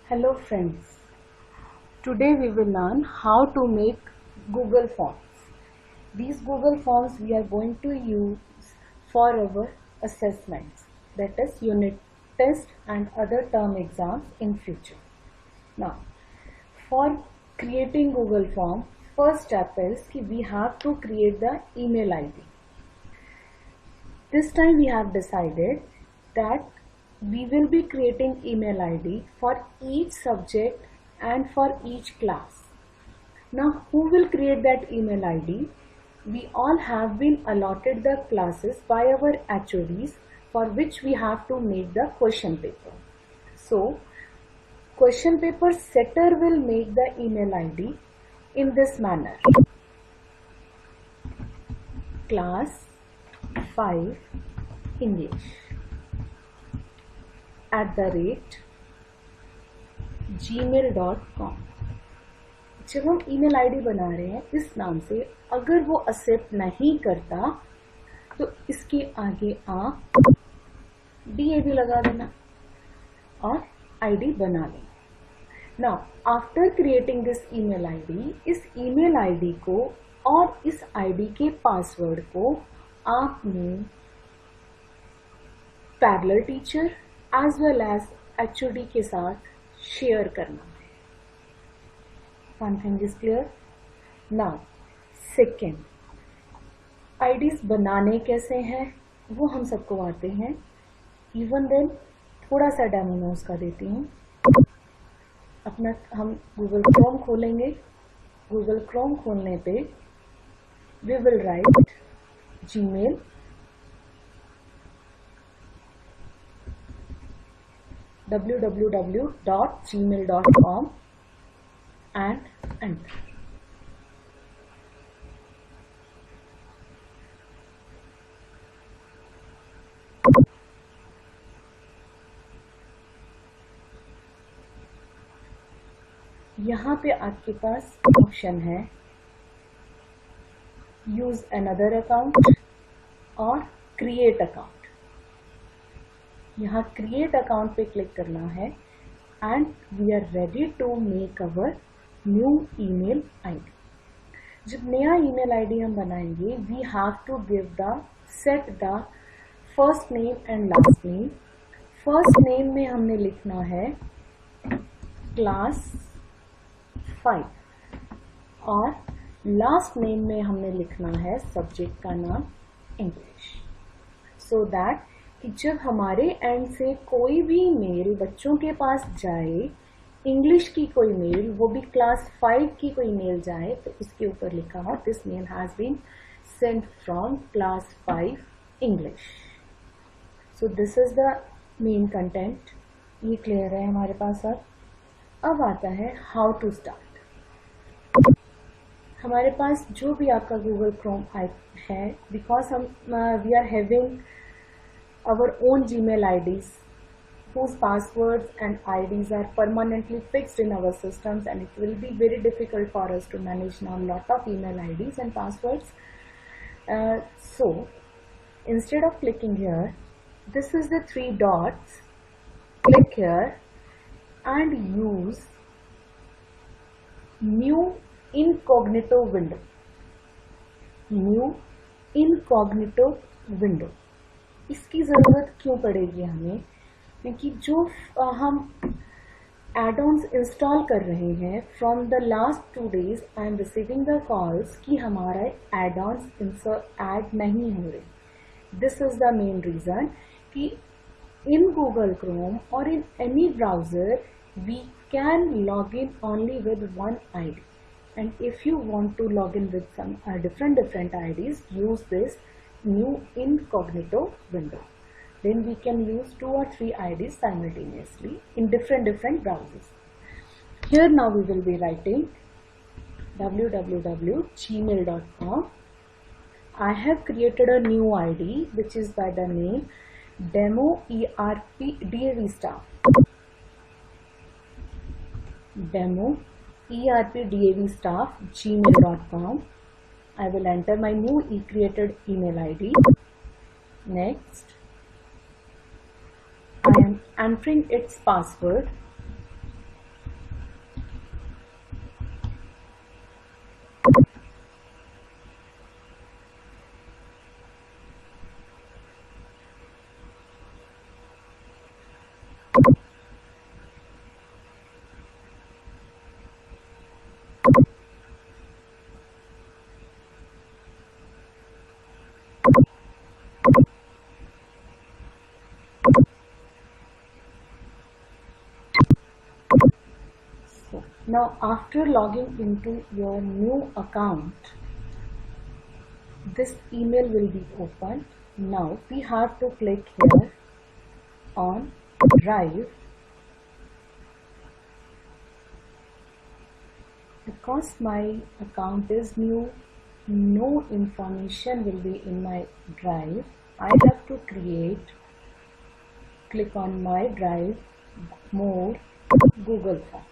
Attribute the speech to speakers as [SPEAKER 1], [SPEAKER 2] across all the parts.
[SPEAKER 1] Hello friends, today we will learn how to make Google Forms. These Google Forms we are going to use for our assessments, that is unit test and other term exams in future. Now, for creating Google Form, first step is that we have to create the email ID. This time we have decided that we will be creating email ID for each subject and for each class. Now, who will create that email ID? We all have been allotted the classes by our HODs for which we have to make the question paper. So, question paper setter will make the email ID in this manner. Class 5 English @gmail.com। जब हम email ID बना रहे हैं इस नाम से, अगर वो एक्सेप्ट नहीं करता तो इसके आगे आप DAB लगा देना और आईडी बना लेना। Now after creating this email ID, इस ईमेल आईडी को और इस आईडी के पासवर्ड को आपने parallel teacher as well as HOD के साथ शेयर करना है। One thing is clear. Now second, IDs बनाने कैसे हैं वो हम सबको आते हैं। इवन देन थोड़ा सा डेमो मैं उसका देती हूँ। अपना हम गूगल क्रोम खोलेंगे। गूगल क्रोम खोलने पे we will write Gmail www.gmail.com and enter. यहाँ पे आपके पास ऑप्शन है यूज अनदर अकाउंट और क्रिएट अकाउंट। यहाँ क्रिएट अकाउंट पे क्लिक करना है and we are ready to make our new email ID. जब नया ईमेल आईडी हम बनाएंगे, we have to give the set the first name and last name. First name में हमने लिखना है क्लास 5 और लास्ट नेम में हमने लिखना है सब्जेक्ट का नाम इंग्लिश। सो दैट कि जब हमारे एंड से कोई भी मेल बच्चों के पास जाए, इंग्लिश की कोई मेल, वो भी क्लास 5 की कोई मेल जाए, तो उसके ऊपर लिखा हो this mail has been sent from class 5 English. So this is the main content. ये क्लियर है हमारे पास। अब आता है हाउ टू स्टार्ट। हमारे पास जो भी आपका गूगल क्रोम है, बिकॉज हम we are having our own Gmail IDs whose passwords and IDs are permanently fixed in our systems, and it will be very difficult for us to manage now a lot of email IDs and passwords. So instead of clicking here, this is the 3 dots. Click here and use new incognito window. New incognito window. इसकी ज़रूरत क्यों पड़ेगी हमें? क्योंकि जो हम add-ons install कर रहे हैं, from the last 2 days I am receiving the calls कि हमारा एड-ऑन्स ऐड नहीं हो रहे। This is the main reason कि इन गूगल क्रोम और in any browser we can log in only with one ID, and if you want to log in with some different IDs, use this new incognito window. Then we can use 2 or 3 IDs simultaneously in different browsers. Here now we will be writing www.gmail.com. I have created a new ID which is by the name demo ERP DAV staff. Demo ERP DAV staff gmail.com. I will enter my new created email ID. Next, I am entering its password. Now after logging into your new account, this email will be opened. Now we have to click here on Drive. Because my account is new, no information will be in my Drive. I have to click on my Drive, More, Google Forms.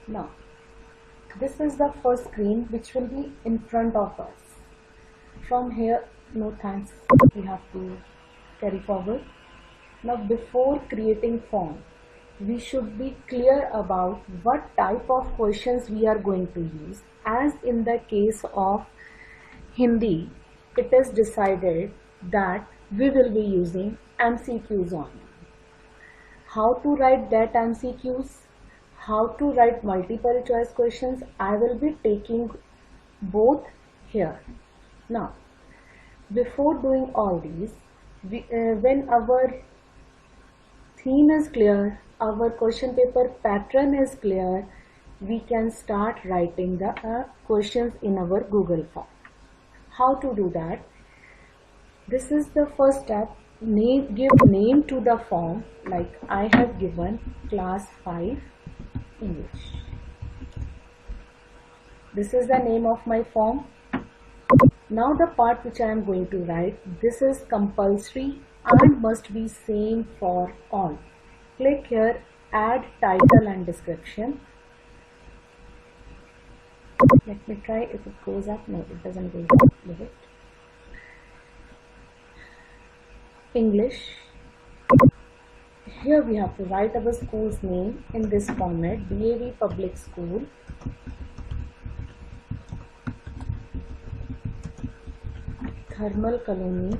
[SPEAKER 1] Now, this is the first screen which will be in front of us. From here, no thanks, we have to carry forward. Now, before creating form, we should be clear about what type of questions we are going to use. As in the case of Hindi, it is decided that we will be using MCQs only. How to write that MCQs, how to write multiple choice questions, I will be taking both here. Now, before doing all these, when our theme is clear, our question paper pattern is clear, we can start writing the questions in our Google form. How to do that? This is the first step. Give name to the form, like I have given class 5 English. This is the name of my form. Now the part which I am going to write, this is compulsory and must be same for all. Click here, add title and description. Let me try if it goes up. No, it doesn't go up. Leave it. English. Here we have to write our school's name in this format, DAV Public School. Thermal Colony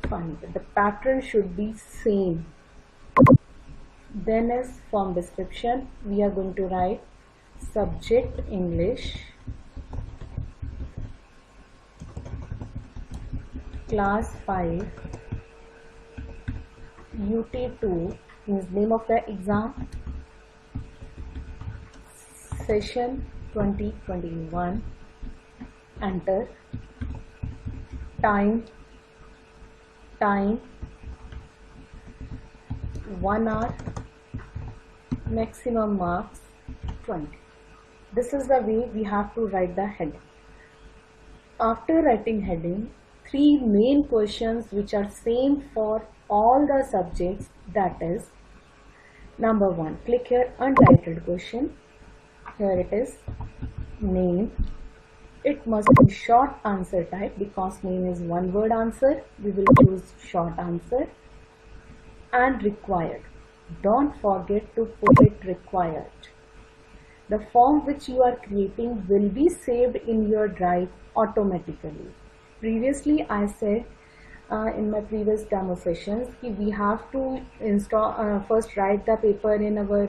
[SPEAKER 1] Fund. The pattern should be same. Then as form description, we are going to write subject English, class 5, UT2 is name of the exam, session 2021, enter, time 1 hour, maximum marks 20. This is the way we have to write the heading. After writing heading, 3 main questions which are same for all the subjects, that is, number 1, click here untitled question. Here it is, name. It must be short answer type because name is one word answer. We will choose short answer. And required. Don't forget to put it required. The form which you are creating will be saved in your Drive automatically. Previously I said in my previous demo sessions that we have to install first write the paper in our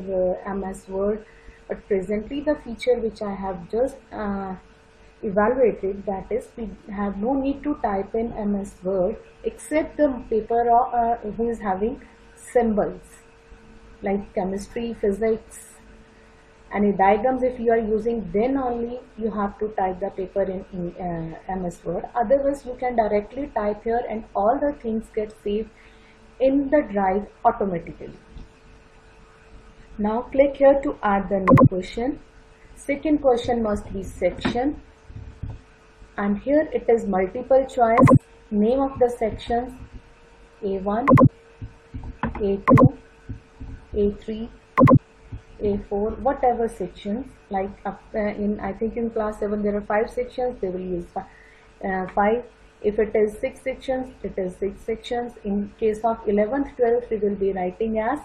[SPEAKER 1] MS Word, but presently the feature which I have just evaluated, that is, we have no need to type in MS Word except the paper who is having symbols like chemistry, physics, any diagrams if you are using, then only you have to type the paper in MS Word. Otherwise you can directly type here and all the things get saved in the Drive automatically. Now click here to add the new question. Second question must be section, and here it is multiple choice. Name of the sections A1, A2, A3, A4, whatever sections, like I think in class 7 there are 5 sections, they will use 5. If it is 6 sections, it is 6 sections. In case of 11th, 12th, we will be writing as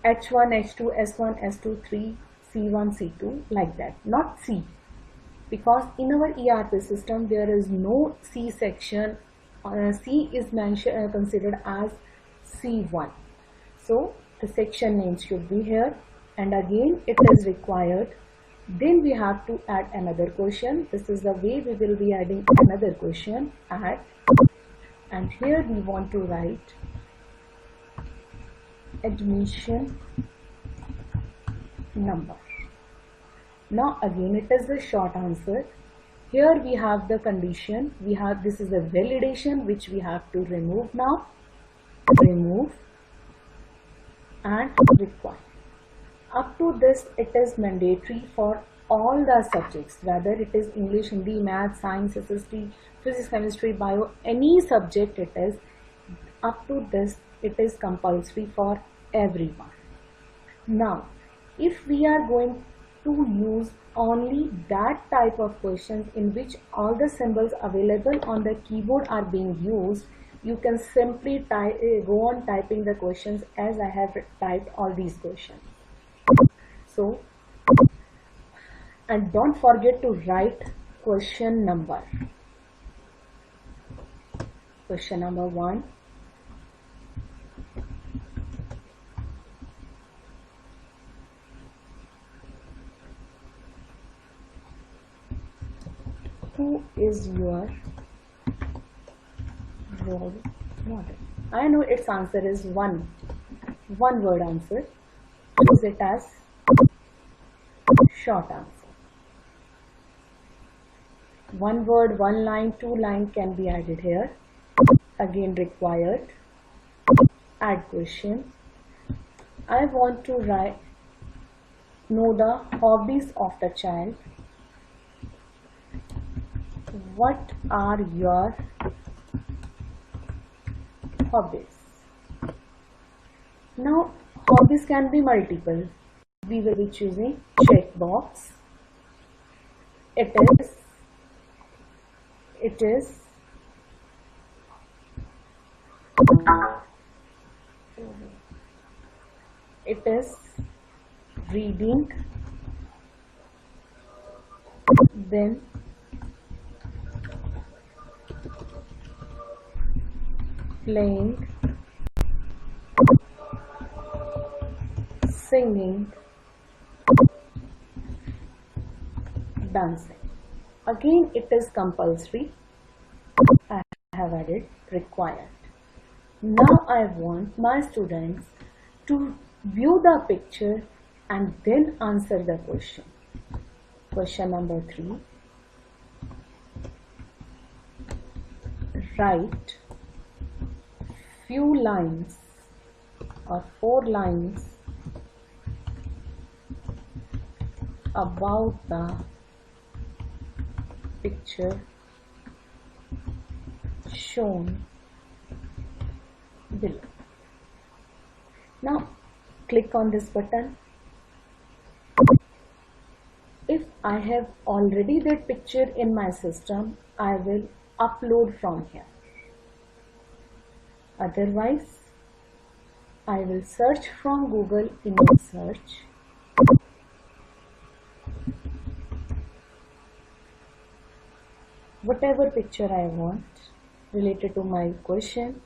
[SPEAKER 1] H1, H2, S1, S2, 3, C1, C2, like that, not C. Because in our ERP system there is no C section. C is considered as C1. So the section name should be here, and again it is required. Then we have to add another question. This is the way we will be adding another question, add, and here we want to write admission number. Now again it is the short answer. Here we have the condition, this is a validation which we have to remove now. Remove and require. Up to this it is mandatory for all the subjects, whether it is English, Hindi, Math, Science, SST, Physics, Chemistry, Bio, any subject it is, up to this it is compulsory for everyone. Now if we are going to use only that type of questions in which all the symbols available on the keyboard are being used, you can simply go on typing the questions as I have typed all these questions. So, and don't forget to write question number. Question number 1. Who is your role model? I know its answer is one word answer. Use it as short answer. One word, one line, two line can be added here. Again required. Add question. I want to know the hobbies of the child. What are your hobbies? Now hobbies can be multiple. We will be choosing checkbox. It is reading, then playing, singing, dancing. Again it is compulsory. I have added required. Now I want my students to view the picture and then answer the question. Question number 3. Write few lines or 4 lines about the picture shown below. Now click on this button. If I have already that picture in my system, I will upload from here. Otherwise, I will search from Google image search. Whatever picture I want related to my question.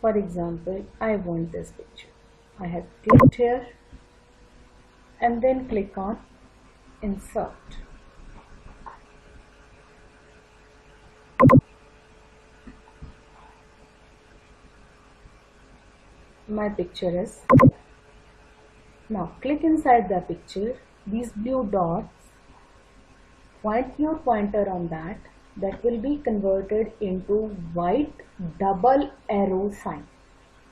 [SPEAKER 1] For example, I want this picture. I have clicked here and then click on insert. My picture is here. Now click inside the picture. These blue dots, point your pointer on that. That will be converted into white double arrow sign.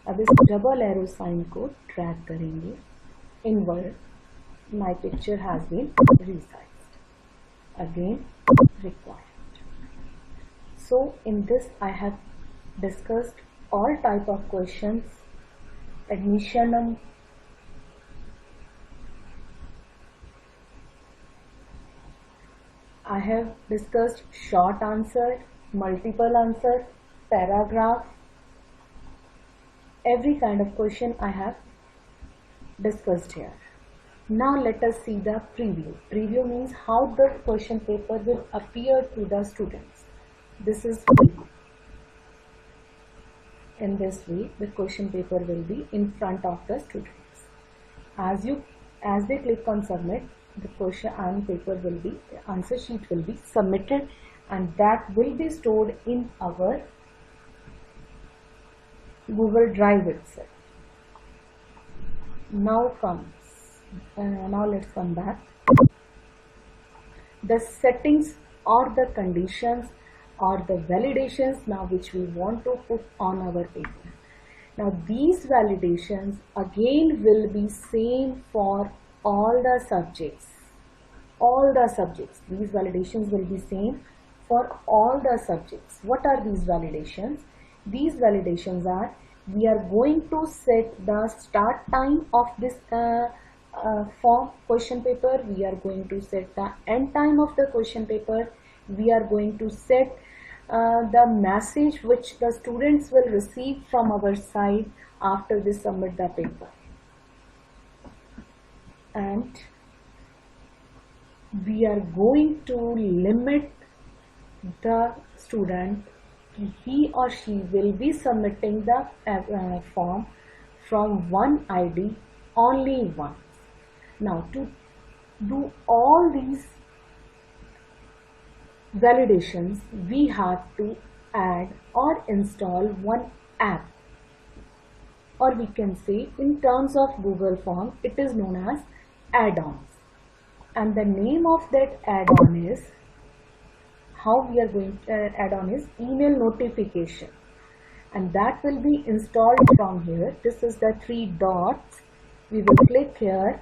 [SPEAKER 1] अब इस double arrow sign को drag करेंगे inward. My picture has been resized. Again required. So in this I have discussed all type of questions, admission, I have discussed short answer, multiple answer, paragraph, every kind of question I have discussed here. Now let us see the preview. Preview means how the question paper will appear to the students. This is preview. In this way, the question paper will be in front of the students. As they click on submit, the question and paper will be, answer sheet will be submitted, and that will be stored in our Google Drive itself. Now let's come back. The settings or the conditions or the validations now which we want to put on our paper. Now these validations again will be same for all the subjects. These validations will be same for all the subjects. What are these validations? These validations are, we are going to set the start time of this form question paper. We are going to set the end time of the question paper. We are going to set the message which the students will receive from our side after they submit the paper. And we are going to limit the student, he or she will be submitting the form from one ID only once. Now to do all these validations, we have to add or install one app, or we can say in terms of Google Form it is known as add-ons, and the name of that add-on is, how we are going to add-on is email notification, and that will be installed from here. This is the 3 dots. We will click here,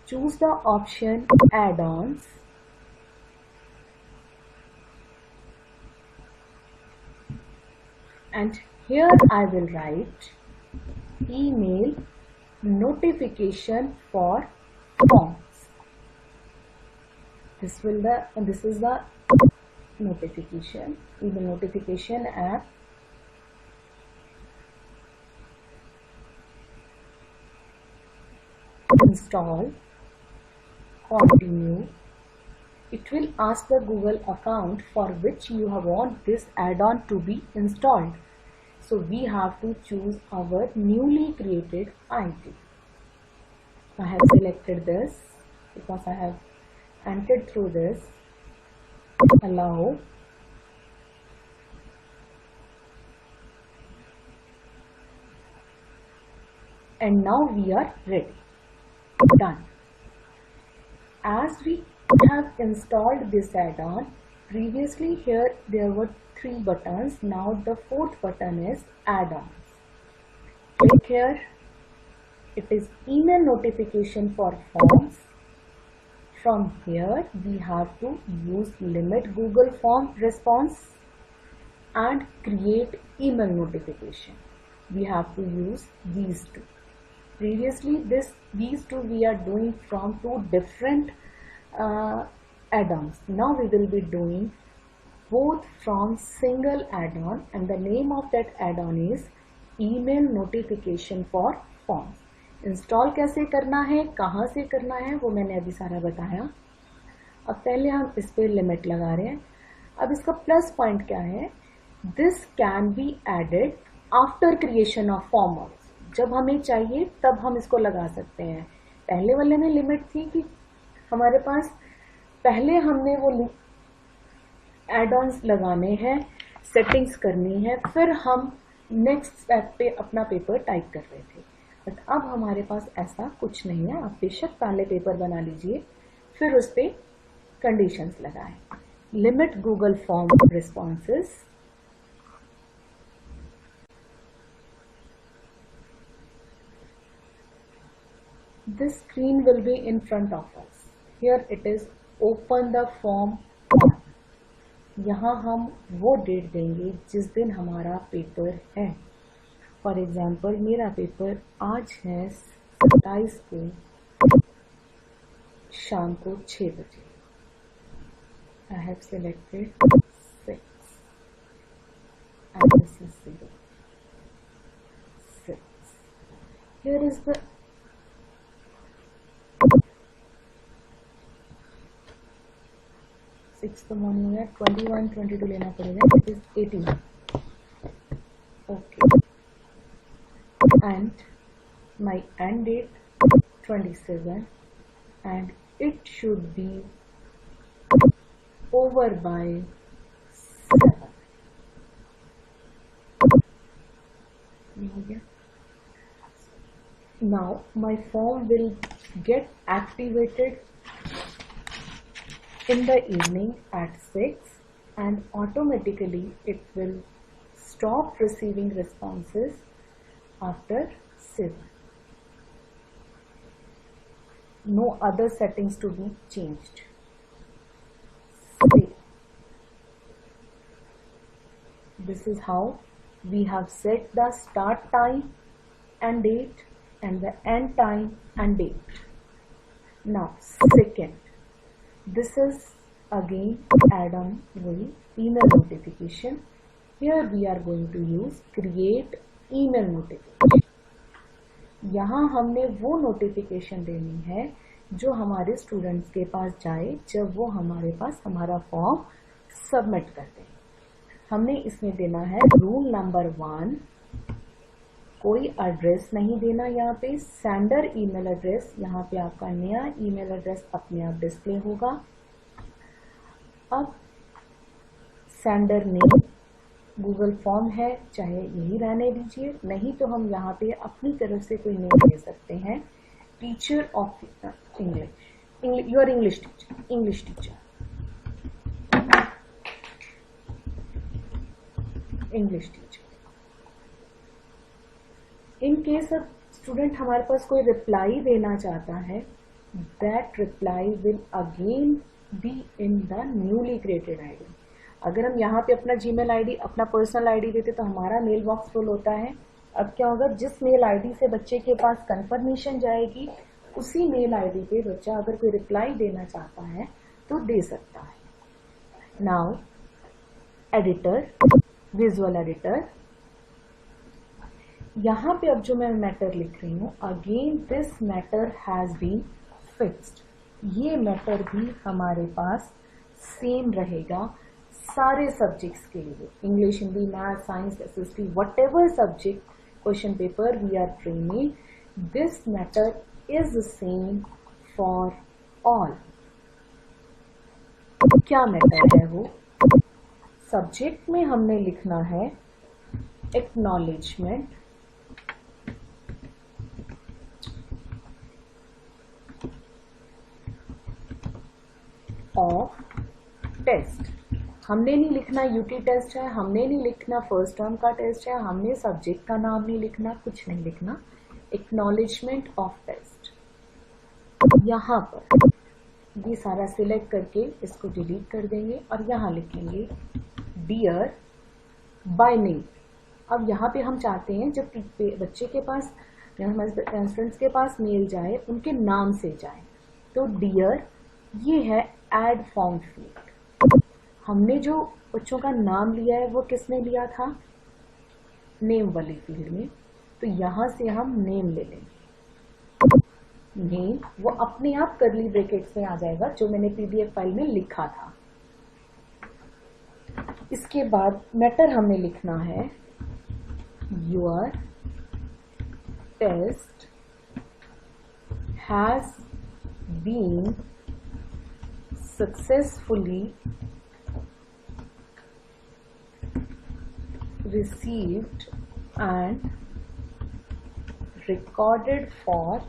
[SPEAKER 1] choose the option add-ons, and here I will write email notification for forms. This is the notification, email notification app. Install, continue. It will ask the Google account for which you want this add-on to be installed. So we have to choose our newly created ID. I have selected this because I have entered through this. Allow. And now we are ready. Done. As we have installed this add-on, previously here there were 3 buttons. Now the 4th button is add-ons. Click here. It is email notification for forms. From here we have to use limit Google form response and create email notification. We have to use these 2. Previously these 2 we are doing from 2 different add-ons. Now we will be doing both from single add-on, and the name of that add-on is email notification for forms. Install कैसे करना है, कहाँ से करना है, वो मैंने अभी सारा बताया. अब पहले हम इस पर लिमिट लगा रहे हैं. अब इसका प्लस पॉइंट क्या है, this can be added after creation of form. जब हमें चाहिए तब हम इसको लगा सकते हैं. पहले वाले में लिमिट थी कि हमारे पास पहले हमने वो एड-ऑन्स लगाने हैं, सेटिंग्स करनी है, फिर हम नेक्स्ट स्टेप पे अपना पेपर टाइप कर रहे थे. बट अब हमारे पास ऐसा कुछ नहीं है. आप बेशक पहले पेपर बना लीजिए, फिर उस पर कंडीशंस लगाएं. Limit Google form responses. This screen will be in front of us. Here it is open the form. यहाँ हम वो डेट देंगे जिस दिन हमारा पेपर है. फॉर एग्जाम्पल मेरा पेपर आज है 27 को शाम को 6 बजे. I have selected 6 and this is 0. 6. Here is the तो मॉर्निंग है 21, 22 लेना पड़ेगा. It is 18. Okay. And my end date 27 and it should be over by 7. Now my form will get activated in the evening at 6, and automatically it will stop receiving responses after 7. No other settings to be changed. Save. This is how we have set the start time and date and the end time and date. Now second, this is again Adam Will email notification. Here we are going to use create email notification. यहाँ हमने वो notification देनी है जो हमारे students के पास जाए जब वो हमारे पास हमारा फॉर्म सबमिट करते हैं. हमने इसमें देना है रूल नंबर 1, कोई एड्रेस नहीं देना. यहाँ पे सेंडर ईमेल एड्रेस, यहाँ पे आपका नया ईमेल एड्रेस अपने आप डिस्प्ले होगा. अब सेंडर नेम गूगल फॉर्म है, चाहे यही रहने दीजिए, नहीं तो हम यहाँ पे अपनी तरफ से कोई नेम दे सकते हैं. Teacher of English, your English teacher, English teacher. In case अब स्टूडेंट हमारे पास कोई रिप्लाई देना चाहता है, that reply will again be in the newly created ID. अगर हम यहाँ पे अपना जीमेल आईडी, अपना पर्सनल आईडी देते तो हमारा मेल बॉक्स फुल होता है. अब क्या होगा, जिस मेल आईडी से बच्चे के पास कंफर्मेशन जाएगी उसी मेल आईडी पे बच्चा अगर कोई रिप्लाई देना चाहता है तो दे सकता है. नाउ एडिटर, विजुअल एडिटर, यहाँ पे अब जो मैं मैटर लिख रही हूँ, again this matter has been fixed. ये मैटर भी हमारे पास सेम रहेगा सारे सब्जेक्ट्स के लिए. English, Hindi, math, science, SST, whatever subject question paper we are training, this matter is same for all. क्या मैटर है वो? सब्जेक्ट में हमने लिखना है एक्नॉलेजमेंट ऑफ टेस्ट. हमने नहीं लिखना यूटी टेस्ट है, हमने नहीं लिखना फर्स्ट टर्म का टेस्ट है, हमने सब्जेक्ट का नाम नहीं लिखना, कुछ नहीं लिखना. Acknowledgement of test. यहाँ पर ये सारा सिलेक्ट करके इसको डिलीट कर देंगे और यहाँ लिखेंगे डियर बाय नेम. अब यहाँ पे हम चाहते हैं जब बच्चे के पास, हमारे स्टूडेंट्स के पास मेल जाए उनके नाम से जाए, तो डियर ये है एड फाउंड फील्ड. हमने जो बच्चों का नाम लिया है वो किसने लिया था? नेम वाली फील्ड में. तो यहाँ से हम नेम ले लेंगे. नेम वो अपने आप करली ब्रैकेट्स में आ जाएगा जो मैंने पीडीएफ फाइल में लिखा था. इसके बाद मैटर हमें लिखना है your test has been successfully received and recorded for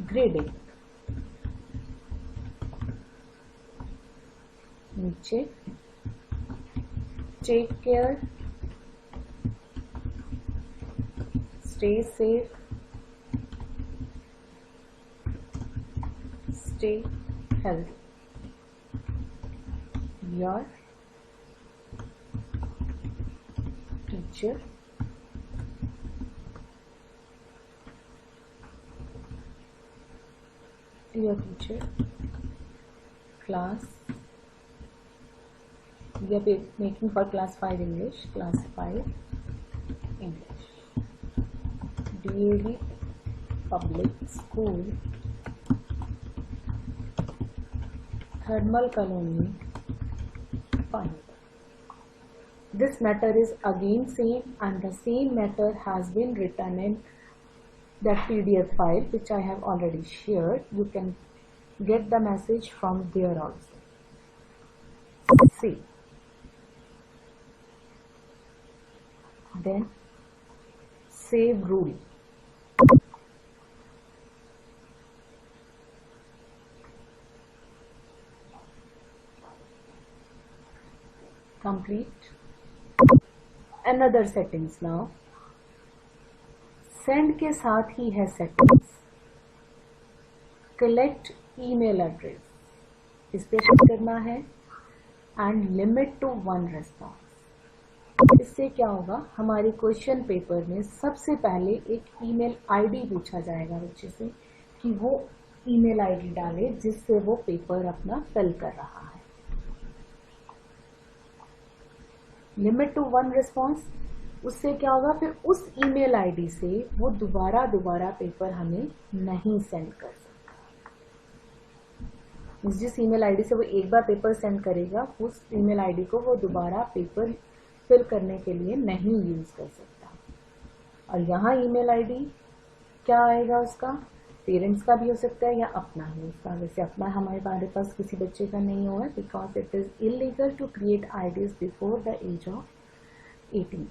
[SPEAKER 1] grading. नीचे take care, stay safe, stay healthy. Your teacher, your teacher, class, we are making for class 5 English, class 5 English, DAV Public School, Thermal Colony, 5. This matter is again same, and the same matter has been written in that PDF file which I have already shared. You can get the message from there also. See, then save rule. Complete. Another settings now. Send के साथ ही है settings. Collect email address, इस पे click करना है and limit to 1 response. इससे क्या होगा, हमारे क्वेश्चन पेपर में सबसे पहले एक ईमेल आईडी पूछा जाएगा बच्चे से कि वो ईमेल आईडी डाले जिससे वो पेपर अपना फिल कर रहा है. लिमिट टू 1 रिस्पॉन्स, उससे क्या होगा, फिर उस ईमेल आईडी से वो दोबारा पेपर हमें नहीं सेंड कर सकता. जिस ईमेल आईडी से वो एक बार पेपर सेंड करेगा उस ईमेल आईडी को वो दोबारा पेपर फिल करने के लिए नहीं यूज कर सकता. और यहाँ ईमेल आईडी क्या आएगा, उसका पेरेंट्स का भी हो सकता है या अपना ही. उसका वैसे अपना हमारे पास किसी बच्चे का नहीं होगा because it is illegal to create IDs before the age of 18.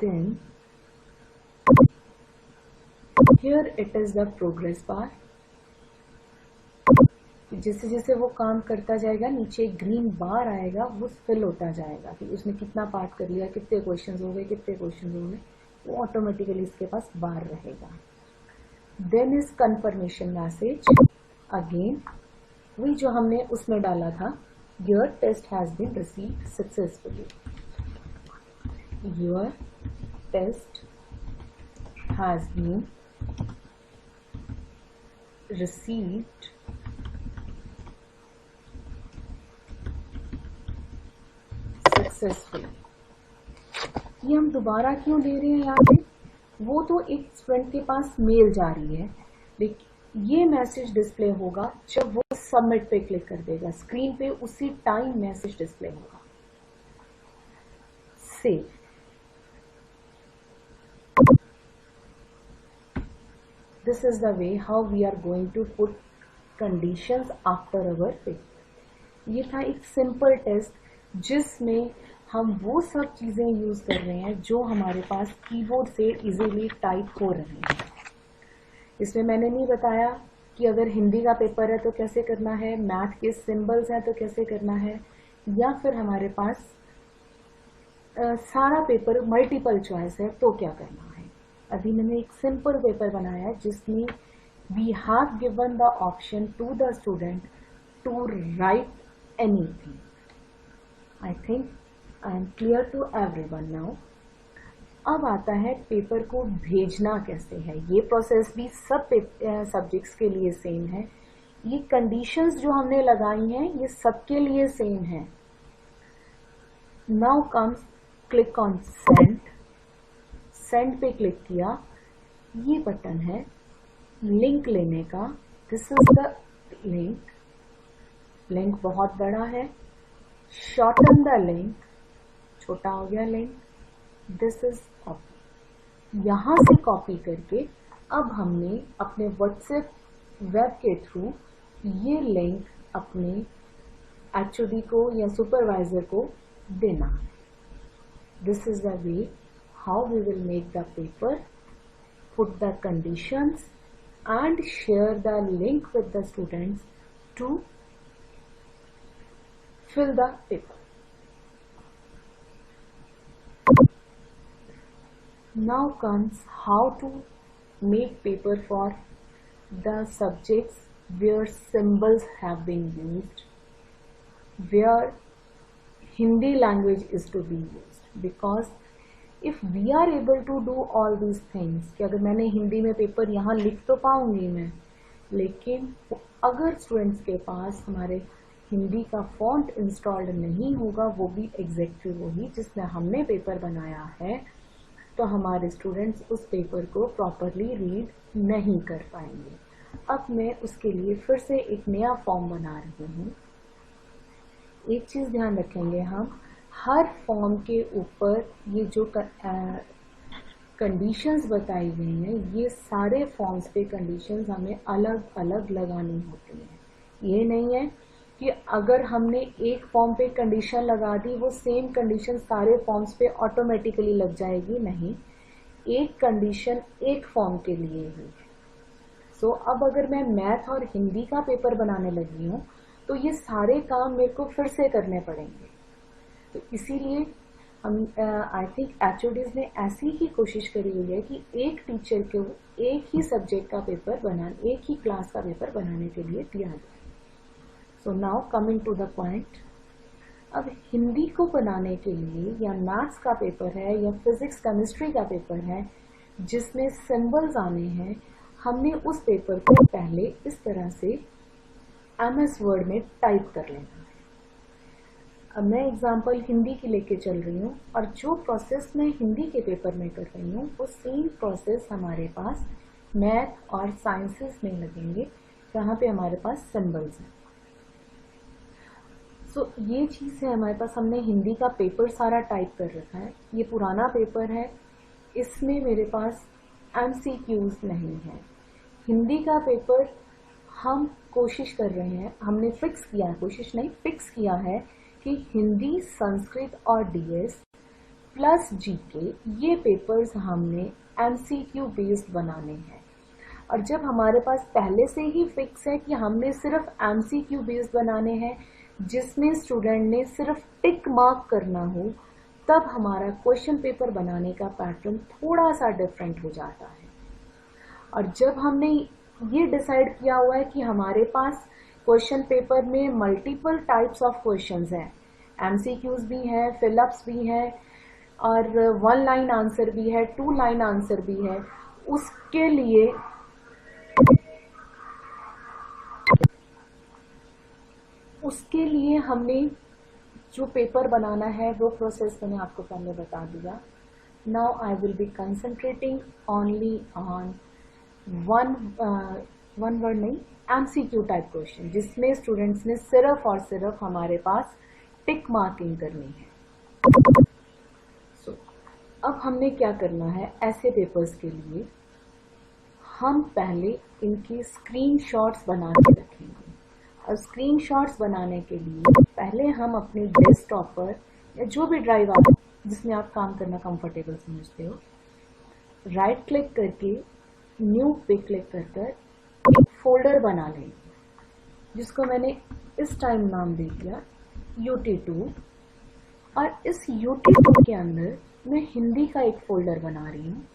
[SPEAKER 1] Then here it is the progress bar. जैसे जैसे वो काम करता जाएगा नीचे ग्रीन बार आएगा, वो फिल होता जाएगा कि उसने कितना पार्ट कर लिया, कितने क्वेश्चंस हो गए, वो ऑटोमेटिकली इसके पास बार रहेगा. Then is confirmation message. Again वही जो हमने उसमें डाला था, your test has been received successfully. Your test has been received successfully. ये हम दोबारा क्यों ले रहे हैं यहाँ पे, वो तो एक स्टूडेंट के पास मेल जा रही है, लेकिन ये मैसेज डिस्प्ले होगा जब वो सबमिट पे क्लिक कर देगा. स्क्रीन पे उसी टाइम मैसेज डिस्प्ले होगा. Save. This is the way how we are going to put conditions after our paper. ये था एक सिंपल टेस्ट जिसमें हम वो सब चीज़ें यूज़ कर रहे हैं जो हमारे पास कीबोर्ड से इजीली टाइप हो रही हैं. इसमें मैंने नहीं बताया कि अगर हिंदी का पेपर है तो कैसे करना है, मैथ के सिंबल्स हैं तो कैसे करना है, या फिर हमारे पास सारा पेपर मल्टीपल चॉइस है तो क्या करना है. अभी मैंने एक सिंपल पेपर बनाया है जिसमें we have given the option to the student to write anything. I think I am clear to everyone now. अब आता है पेपर को भेजना कैसे है. ये प्रोसेस भी सब सब्जेक्ट्स के लिए सेम है. ये कंडीशंस जो हमने लगाई हैं ये सबके लिए सेम है. Now comes click on send. Send पे क्लिक किया, ये बटन है लिंक लेने का. This is the link. Link बहुत बड़ा है, शॉर्टन द लिंक, छोटा हो गया लिंक. This is copy. यहां से कॉपी करके अब हमने अपने व्हाट्सएप वेब के थ्रू ये लिंक अपने एचओडी को या सुपरवाइजर को देना है. This is the way how we will make the paper, put the conditions and share the link with the students to fill the paper. Now comes how to make paper for the subjects where symbols have been used, where Hindi language is to be used, because if we are able to do all these things, कि अगर मैंने हिंदी में paper यहाँ लिख तो पाऊंगी मैं, लेकिन अगर स्टूडेंट्स के पास हमारे हिंदी का फॉन्ट इंस्टॉल्ड नहीं होगा, वो भी एग्जैक्टली वही जिसमें हमने पेपर बनाया है, तो हमारे स्टूडेंट्स उस पेपर को प्रॉपरली रीड नहीं कर पाएंगे. अब मैं उसके लिए फिर से एक नया फॉर्म बना रही हूँ. एक चीज़ ध्यान रखेंगे, हम हर फॉर्म के ऊपर ये जो कंडीशंस बताई गई हैं, ये सारे फॉर्म्स पे कंडीशंस हमें अलग अलग लगानी होती हैं। ये नहीं है कि अगर हमने एक फॉर्म पे कंडीशन लगा दी वो सेम कंडीशन सारे फॉर्म्स पे ऑटोमेटिकली लग जाएगी, नहीं, एक कंडीशन एक फॉर्म के लिए ही है। सो अब अगर मैं मैथ और हिंदी का पेपर बनाने लगी हूँ तो ये सारे काम मेरे को फिर से करने पड़ेंगे। तो इसीलिए हम आई थिंक एचओडीज ने ऐसी ही कोशिश करी हुई है कि एक टीचर को एक ही सब्जेक्ट का पेपर बनाने, एक ही क्लास का पेपर बनाने के लिए दिया गया। So now coming to the point, अब हिंदी को बनाने के लिए या मैथ्स का पेपर है या फिजिक्स केमिस्ट्री का पेपर है जिसमें सिंबल्स आने हैं, हमने उस पेपर को पहले इस तरह से MS वर्ड में टाइप कर लेना है। अब मैं एग्जाम्पल हिंदी की लेके चल रही हूँ और जो प्रोसेस मैं हिंदी के पेपर में कर रही हूँ वो सेम प्रोसेस हमारे पास मैथ और साइंसेस में लगेंगे जहाँ पे हमारे पास सिंबल्स हैं। सो ये चीज़ है हमारे पास, हमने हिंदी का पेपर सारा टाइप कर रखा है। ये पुराना पेपर है, इसमें मेरे पास MCQs नहीं है। हिंदी का पेपर हम कोशिश कर रहे हैं, हमने फिक्स किया है, कोशिश नहीं फिक्स किया है कि हिंदी, संस्कृत और DS प्लस GK ये पेपर्स हमने MCQ बेस्ड बनाने हैं। और जब हमारे पास पहले से ही फिक्स है कि हमने सिर्फ MCQ बेस्ड बनाने हैं जिसमें स्टूडेंट ने सिर्फ टिक मार्क करना हो, तब हमारा क्वेश्चन पेपर बनाने का पैटर्न थोड़ा सा डिफरेंट हो जाता है। और जब हमने ये डिसाइड किया हुआ है कि हमारे पास क्वेश्चन पेपर में मल्टीपल टाइप्स ऑफ क्वेश्चंस हैं, MCQs भी हैं, फिलअप्स भी हैं और 1 लाइन आंसर भी है, 2 लाइन आंसर भी है, उसके लिए हमने जो पेपर बनाना है वो प्रोसेस मैंने आपको पहले बता दिया। Now I will be concentrating only on one word नहीं, MCQ टाइप क्वेश्चन जिसमें स्टूडेंट्स ने सिर्फ और सिर्फ हमारे पास टिक मार्किंग करनी है। सो अब हमने क्या करना है, ऐसे पेपर्स के लिए हम पहले इनकी स्क्रीनशॉट्स बना के रखेंगे। और स्क्रीनशॉट्स बनाने के लिए पहले हम अपने डेस्कटॉप पर या जो भी ड्राइव आप जिसमें आप काम करना कंफर्टेबल समझते हो, राइट क्लिक करके न्यू पे क्लिक कर कर एक फोल्डर बना लेंगे जिसको मैंने इस टाइम नाम दे दिया UT2। और इस UT2 के अंदर मैं हिंदी का एक फोल्डर बना रही हूँ,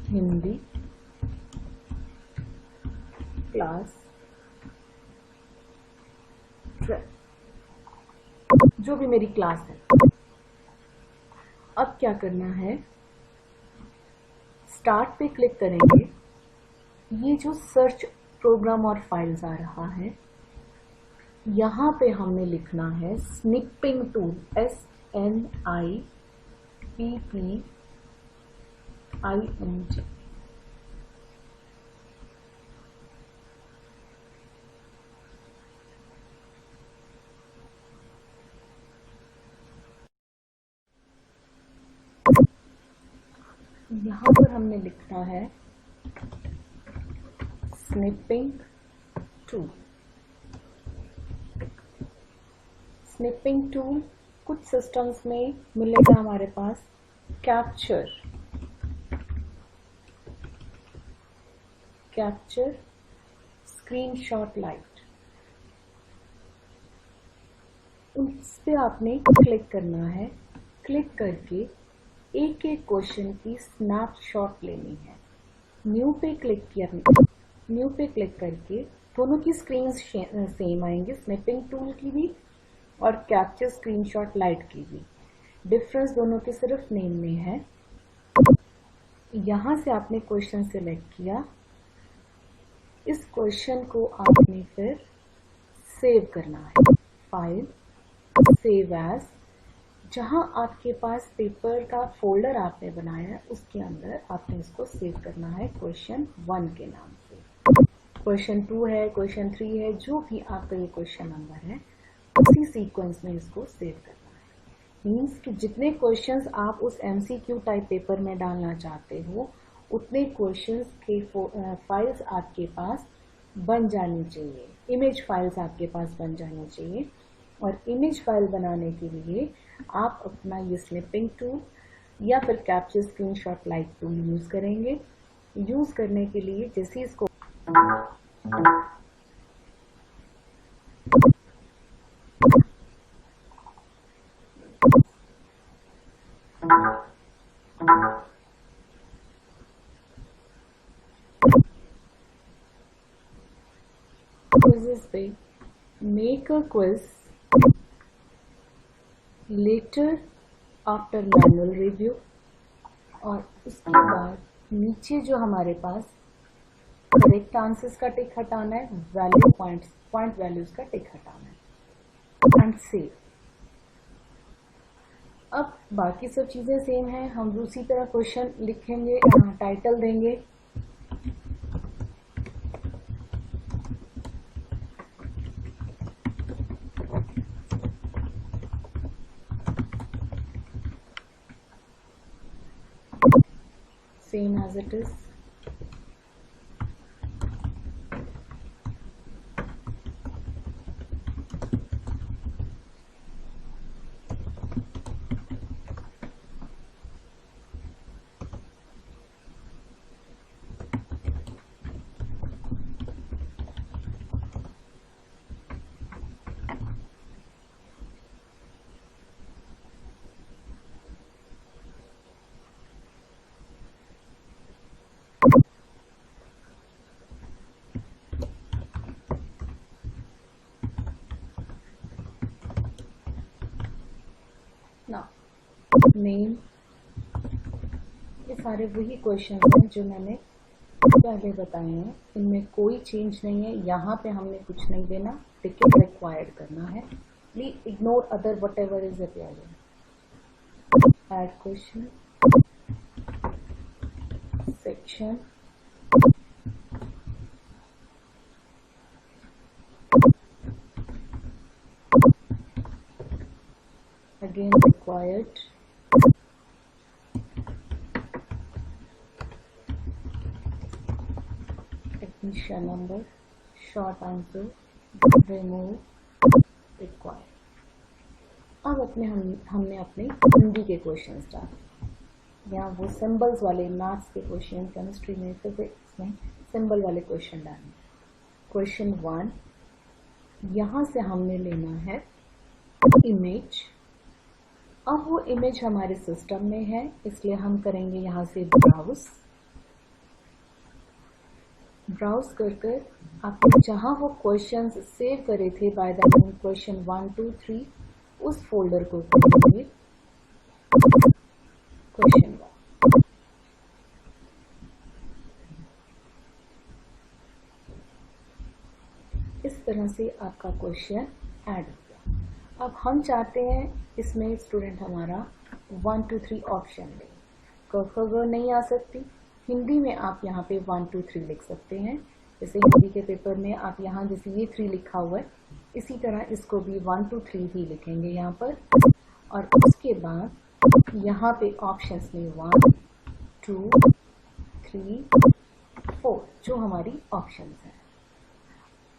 [SPEAKER 1] हिंदी क्लास जो भी मेरी क्लास है। अब क्या करना है, स्टार्ट पे क्लिक करेंगे, ये जो सर्च प्रोग्राम और फाइल्स आ रहा है यहाँ पे हमने लिखना है स्निपिंग टूल, SNIPPING। यहाँ पर हमने लिखना है स्निपिंग टूल। स्निपिंग टूल कुछ सिस्टम्स में मिलेगा हमारे पास कैप्चर स्क्रीनशॉट लाइट, उस पे आपने क्लिक करना है। क्लिक करके एक एक क्वेश्चन की स्नैपशॉट लेनी है। न्यू पे क्लिक करके दोनों की स्क्रीन सेम आएंगे, स्निपिंग टूल की भी और कैप्चर स्क्रीनशॉट लाइट की भी। डिफरेंस दोनों के सिर्फ नेम में है। यहाँ से आपने क्वेश्चन सिलेक्ट किया, इस क्वेश्चन को आपने फिर सेव करना है, फाइल सेव एज, जहां आपके पास पेपर का फोल्डर आपने बनाया है उसके अंदर आपने इसको सेव करना है क्वेश्चन 1 के नाम से। क्वेश्चन 2 है, क्वेश्चन 3 है, जो भी आपका ये क्वेश्चन नंबर है उसी सीक्वेंस में इसको सेव करना है। मीन्स कि जितने क्वेश्चंस आप उस MCQ टाइप पेपर में डालना चाहते हो उतने क्वेश्चंस के फाइल्स आपके पास बन जानी चाहिए, इमेज फाइल्स आपके पास बन जानी चाहिए। और इमेज फाइल बनाने के लिए आप अपना ये स्निपिंग टूल या फिर capture screenshot like tool use करेंगे। यूज़ करने के लिए जैसे इसको quizzes पे make a quiz later after manual review, और उसके बाद नीचे जो हमारे पास करेक्ट आंसर्स का टिक हटाना है, वैल्यू पॉइंट वैल्यूज का टिक हटाना है एंड सेव। अब बाकी सब चीजें सेम है, हम उसी तरह क्वेश्चन लिखेंगे, टाइटल देंगे, same as it is। Name, ये सारे वही क्वेश्चन हैं जो मैंने पहले बताए हैं, इनमें कोई चेंज नहीं है। यहाँ पे हमने कुछ नहीं देना, टिकट रिक्वायर्ड करना है। Please ignore other what ever is appearing. Add question, section, again required, technician number, short answer, remove, required। अब हमने अपने हिंदी के क्वेश्चन डाले, यहाँ वो सिंबल्स वाले मैथ्स के क्वेश्चन, केमिस्ट्री में, फिजिक्स में सिंबल वाले क्वेश्चन डाले। क्वेश्चन 1, यहाँ से हमने लेना है इमेज। अब वो इमेज हमारे सिस्टम में है, इसलिए हम करेंगे यहाँ से ब्राउज कर आपने जहाँ वो क्वेश्चंस सेव करे थे बाय द नेम क्वेश्चन 1, 2, 3, उस फोल्डर को करेंगे क्वेश्चन 1। इस तरह से आपका क्वेश्चन ऐड हो गया। अब हम चाहते हैं इसमें स्टूडेंट हमारा 1, 2, 3 ऑप्शन ले। क ख ग नहीं आ सकती, हिंदी में आप यहाँ पे 1, 2, 3 लिख सकते हैं। जैसे हिंदी के पेपर में आप यहाँ जैसे ये 3 लिखा हुआ है, इसी तरह इसको भी 1, 2, 3 ही लिखेंगे यहाँ पर। और उसके बाद यहाँ पे ऑप्शंस में 1, 2, 3, 4 जो हमारी ऑप्शंस हैं।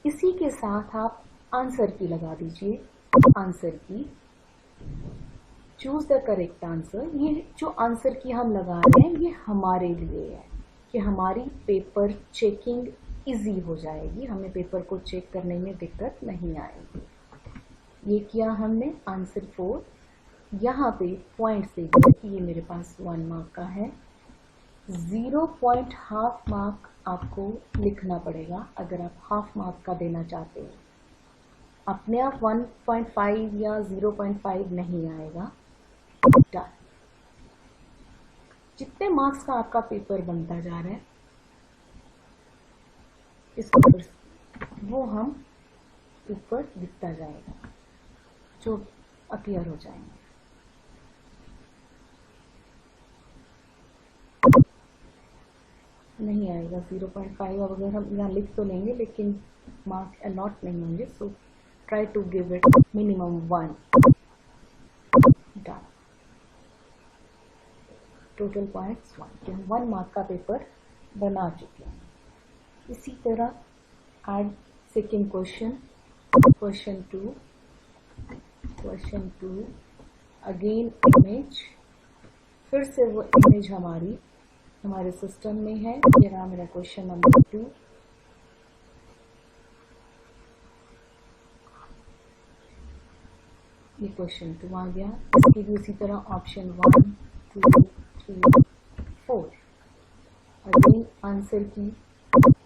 [SPEAKER 1] इसी के साथ आप आंसर की लगा दीजिए, आंसर की, चूज द करेक्ट आंसर। ये जो आंसर की हम लगा रहे हैं ये हमारे लिए है कि हमारी पेपर चेकिंग इजी हो जाएगी, हमें पेपर को चेक करने में दिक्कत नहीं आएगी। ये किया हमने आंसर 4। यहाँ पे पॉइंट्स देखिए कि ये मेरे पास 1 मार्क का है, 0.5 मार्क आपको लिखना पड़ेगा अगर आप हाफ मार्क का देना चाहते हैं। अपने आप 1.5 या 0.5 नहीं आएगा। डन। जितने मार्क्स का आपका पेपर बनता जा रहा है इसको वो हम ऊपर दिखता जाएगा, जो अपीयर हो जाएंगे। नहीं आएगा 0.5। अब अगर हम यहाँ लिख तो लेंगे लेकिन मार्क्स अलॉट नहीं होंगे, सो try to give it minimum 1। Done। Total points 1, तो हम 1 मार्क का पेपर बना चुके हैं। इसी तरह add second question, question 2 again image, फिर से वो इमेज हमारे सिस्टम में है। ये रहा मेरा क्वेश्चन नंबर 2। ये क्वेश्चन 2 आ गया। इसकी भी उसी तरह ऑप्शन 1, 2, 3, 4। अगेन आंसर की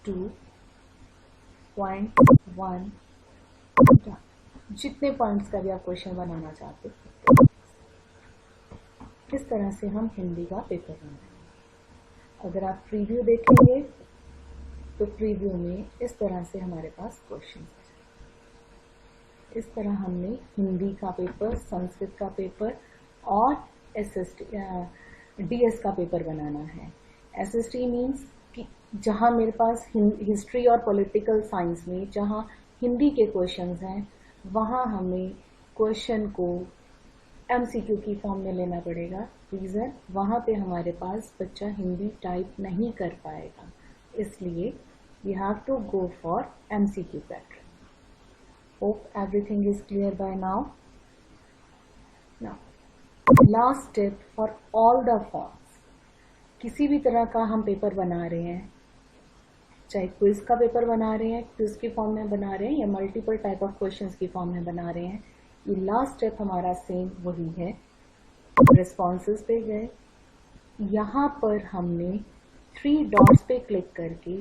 [SPEAKER 1] 2.1 जितने पॉइंट्स का भी आप क्वेश्चन बनाना चाहते हैं। इस तरह से हम हिंदी का पेपर बनाएंगे। अगर आप प्रीव्यू देखेंगे तो प्रीव्यू में इस तरह से हमारे पास क्वेश्चन है। इस तरह हमने हिंदी का पेपर, संस्कृत का पेपर और डीएस का पेपर बनाना है। एसएसटी मीन्स कि जहाँ मेरे पास हिस्ट्री और पॉलिटिकल साइंस में जहाँ हिंदी के क्वेश्चंस हैं, वहाँ हमें क्वेश्चन को एमसीक्यू की फॉर्म में लेना पड़ेगा। रीज़न, वहाँ पे हमारे पास बच्चा हिंदी टाइप नहीं कर पाएगा, इसलिए we have to go for MCQ pattern. Hope everything is clear by now. Now, last step for all the forms. किसी भी तरह का हम पेपर बना रहे हैं, चाहे क्विज का पेपर बना रहे हैं, क्विज की फॉर्म में बना रहे हैं या मल्टीपल टाइप ऑफ क्वेश्चंस की फॉर्म में बना रहे हैं, ये लास्ट स्टेप हमारा सेम वही है। रिस्पॉन्सेज पे गए, यहाँ पर हमने 3 डॉट्स पे क्लिक करके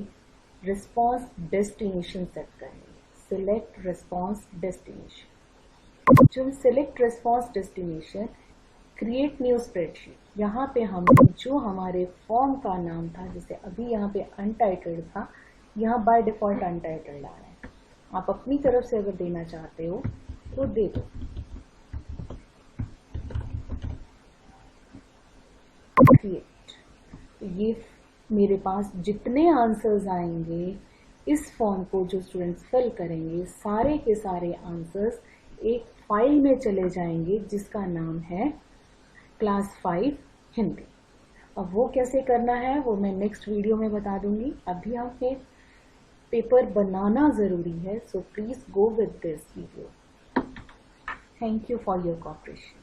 [SPEAKER 1] रिस्पॉन्स डेस्टिनेशन सेट करेंगे। Select response destination. जो select response destination, create new spreadsheet, यहाँ पे हमने जो हमारे फॉर्म का नाम था, जैसे अभी यहाँ पे अनटाइटल्ड था, यहाँ बाय डिफॉल्ट अनटाइटल्ड आ रहा है। आप अपनी तरफ से अगर देना चाहते हो तो दे दो। क्रिएट, ये मेरे पास जितने आंसर्स आएंगे इस फॉर्म को जो स्टूडेंट्स फिल करेंगे, सारे के सारे आंसर्स एक फाइल में चले जाएंगे जिसका नाम है क्लास 5 हिंदी। अब वो कैसे करना है वो मैं नेक्स्ट वीडियो में बता दूंगी। अभी हमें पेपर बनाना ज़रूरी है, so please go with this video. Thank you for your cooperation.